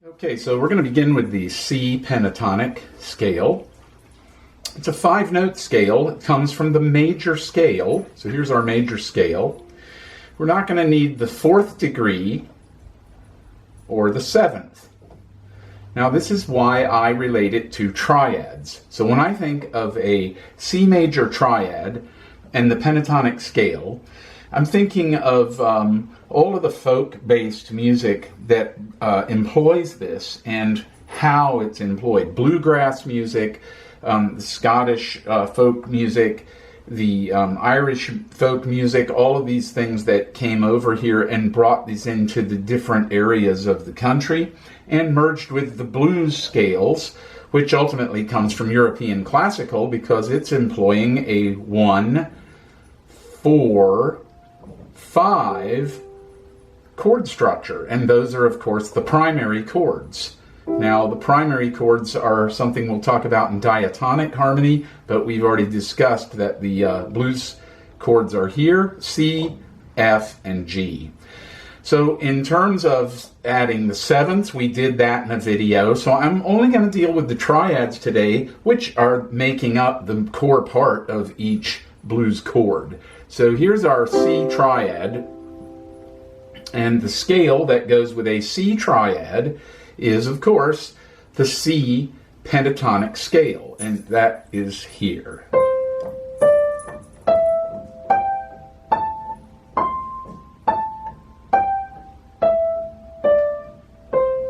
Okay, so we're going to begin with the C pentatonic scale. It's a 5-note scale. It comes from the major scale. So here's our major scale. We're not going to need the 4th degree or the 7th. Now this is why I relate it to triads. So when I think of a C major triad and the pentatonic scale, I'm thinking of all of the folk-based music that employs this and how it's employed. Bluegrass music, the Scottish folk music, the Irish folk music, all of these things that came over here and brought these into the different areas of the country and merged with the blues scales, which ultimately comes from European classical because it's employing a 1, 4, 5 chord structure, and those are of course the primary chords. Now the primary chords are something we'll talk about in diatonic harmony, but we've already discussed that the blues chords are here, C, F, and G. So in terms of adding the 7ths, we did that in a video, so I'm only going to deal with the triads today, which are making up the core part of each blues chord. So here's our C triad, and the scale that goes with a C triad is, of course, the C pentatonic scale, and that is here.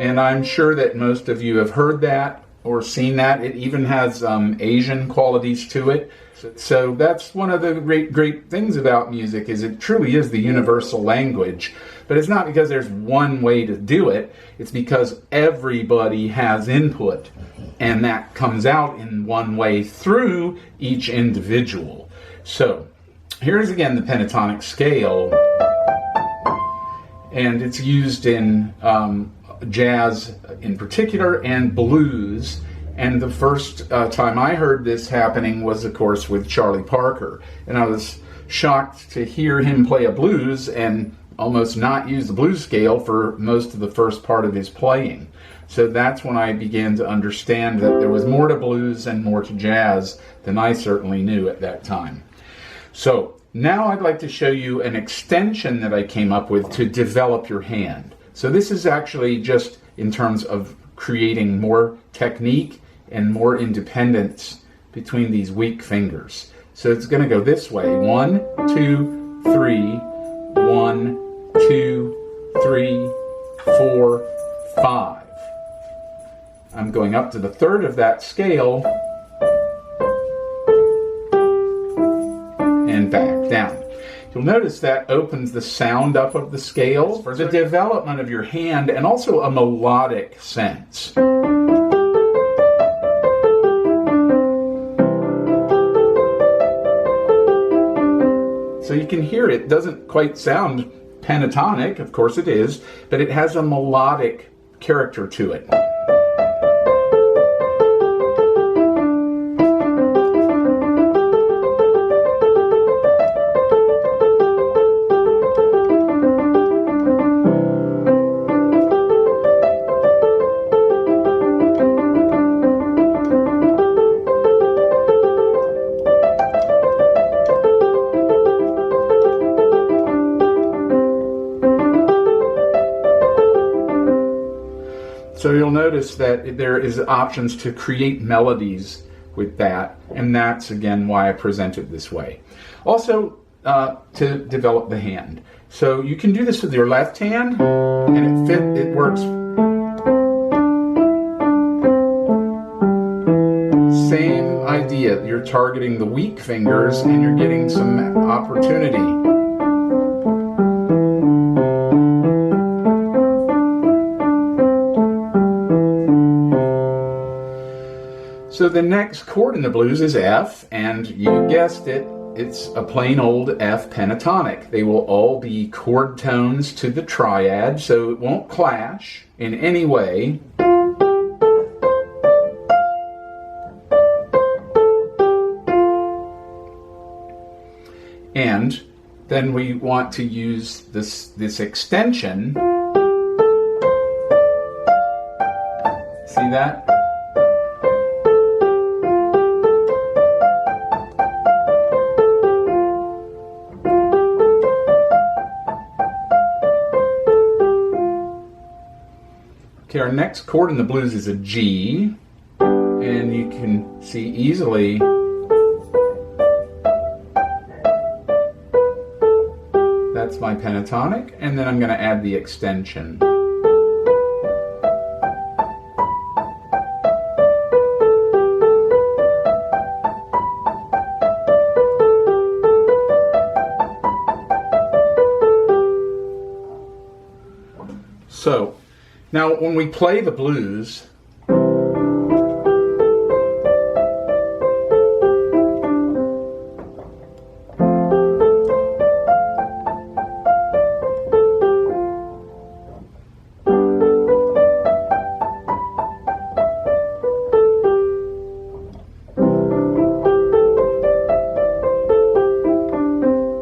And I'm sure that most of you have heard that or seen that. It even has Asian qualities to it. So that's one of the great things about music, is it truly is the universal language. But it's not because there's one way to do it. It's because everybody has input, and that comes out in one way through each individual. So here's again the pentatonic scale, and it's used in jazz in particular and blues. And the first time I heard this happening was, of course, with Charlie Parker. And I was shocked to hear him play a blues and almost not use the blues scale for most of the first part of his playing. So that's when I began to understand that there was more to blues and more to jazz than I certainly knew at that time. So now I'd like to show you an extension that I came up with to develop your hand. So this is actually just in terms of creating more technique and more independence between these weak fingers. So it's going to go this way: 1, 2, 3, 1, 2, 3, 4, 5. I'm going up to the 3rd of that scale and back down. You'll notice that opens the sound up of the scales for the development of your hand and also a melodic sense. So you can hear it doesn't quite sound pentatonic, of course it is, but it has a melodic character to it. So you'll notice that there is options to create melodies with that, and that's again why I present it this way. Also, to develop the hand. So you can do this with your left hand, and it works. Same idea. You're targeting the weak fingers, and you're getting some opportunity. So the next chord in the blues is F, and you guessed it, it's a plain old F pentatonic. They will all be chord tones to the triad, so it won't clash in any way. And then we want to use this extension See that? Okay, our next chord in the blues is a G, and you can see easily that's my pentatonic, and then I'm going to add the extension. So, now when we play the blues,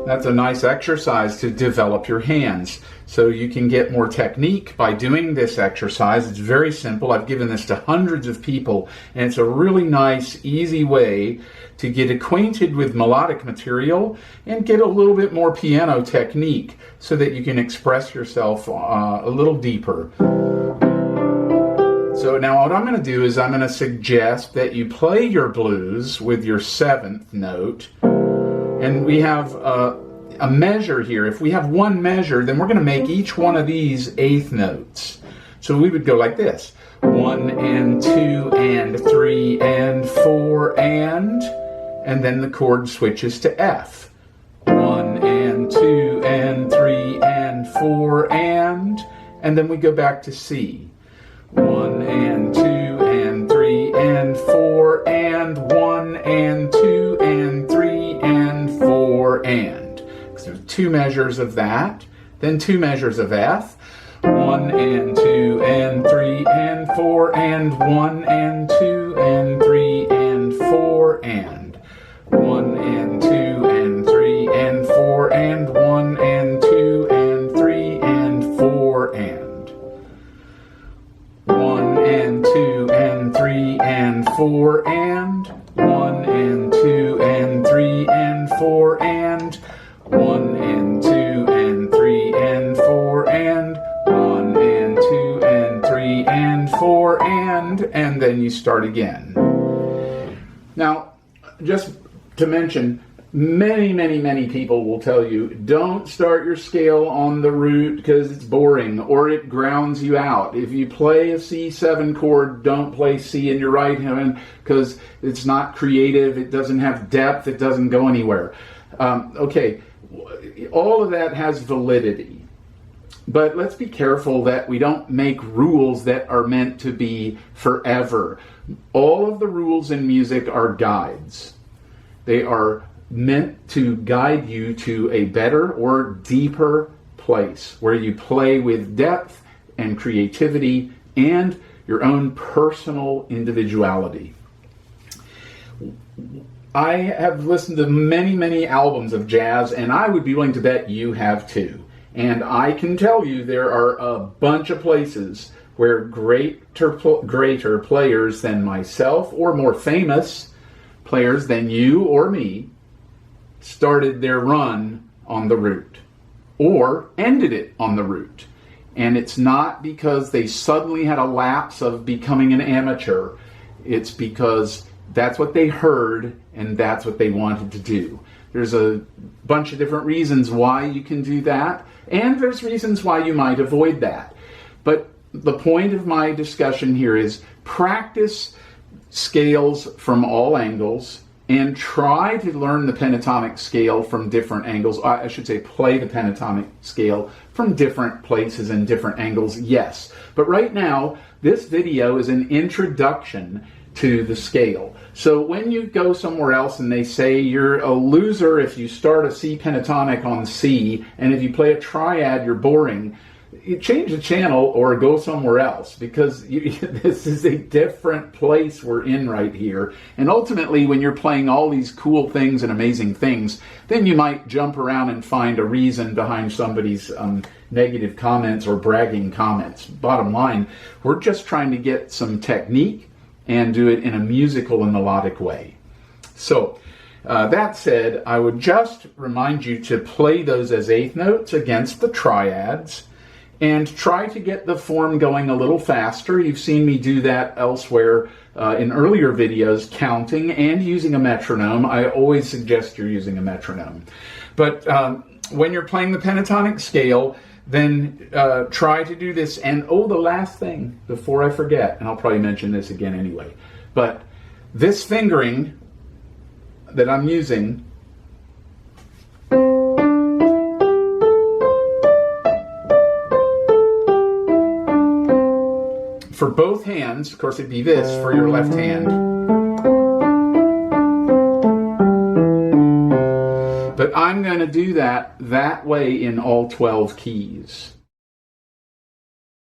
that's a nice exercise to develop your hands. So you can get more technique by doing this exercise. It's very simple. I've given this to hundreds of people, and it's a really nice, easy way to get acquainted with melodic material and get a little bit more piano technique so that you can express yourself a little deeper. So now what I'm going to do is I'm going to suggest that you play your blues with your 7th note. And we have a measure here. If we have one measure, then we're going to make each one of these 8th notes. So we would go like this. 1 and 2 and 3 and 4 and then the chord switches to F. 1 and 2 and 3 and 4 and then we go back to C. 1 and 2 and 3 and 4 and 1 and 2 and 3 and 4 and. So there's 2 measures of that, then 2 measures of F. 1 and 2 and 3 and 4 and 1 and 2 and 3 and 4 and 1 and 2 and 3 and 4 and 1 and 2 and 3 and 4 and 1 and 2 and 3 and 4 and 1 and 2 and 3 and 4 and 1 and 2 and 3 and 4 and 1 and 2 and 3 and 4 and then you start again. Now, just to mention, many people will tell you, don't start your scale on the root because it's boring or it grounds you out. If you play a C7 chord, don't play C in your right hand because it's not creative, it doesn't have depth, it doesn't go anywhere. Okay, all of that has validity. But let's be careful that we don't make rules that are meant to be forever. All of the rules in music are guides. They are meant to guide you to a better or deeper place where you play with depth and creativity and your own personal individuality. I have listened to many albums of jazz, and I would be willing to bet you have too. And I can tell you there are a bunch of places where greater players than myself, or more famous players than you or me, started their run on the root or ended it on the root. And it's not because they suddenly had a lapse of becoming an amateur. It's because that's what they heard and that's what they wanted to do. There's a bunch of different reasons why you can do that, and there's reasons why you might avoid that. But the point of my discussion here is practice scales from all angles and try to learn the pentatonic scale from different angles. I should say play the pentatonic scale from different places and different angles, yes. But right now, this video is an introduction to the scale. So when you go somewhere else and they say you're a loser if you start a C pentatonic on C, and if you play a triad, you're boring, you change the channel or go somewhere else, because this is a different place we're in right here. And ultimately, when you're playing all these cool things and amazing things, then you might jump around and find a reason behind somebody's negative comments or bragging comments. Bottom line, we're just trying to get some technique and do it in a musical and melodic way. So, that said, I would just remind you to play those as eighth notes against the triads and try to get the form going a little faster. You've seen me do that elsewhere in earlier videos, counting and using a metronome. I always suggest you're using a metronome. But when you're playing the pentatonic scale, then try to do this. And oh, the last thing before I forget, and I'll probably mention this again anyway, but this fingering that I'm using for both hands, of course it'd be this for your left hand, but I'm going to do that way in all 12 keys.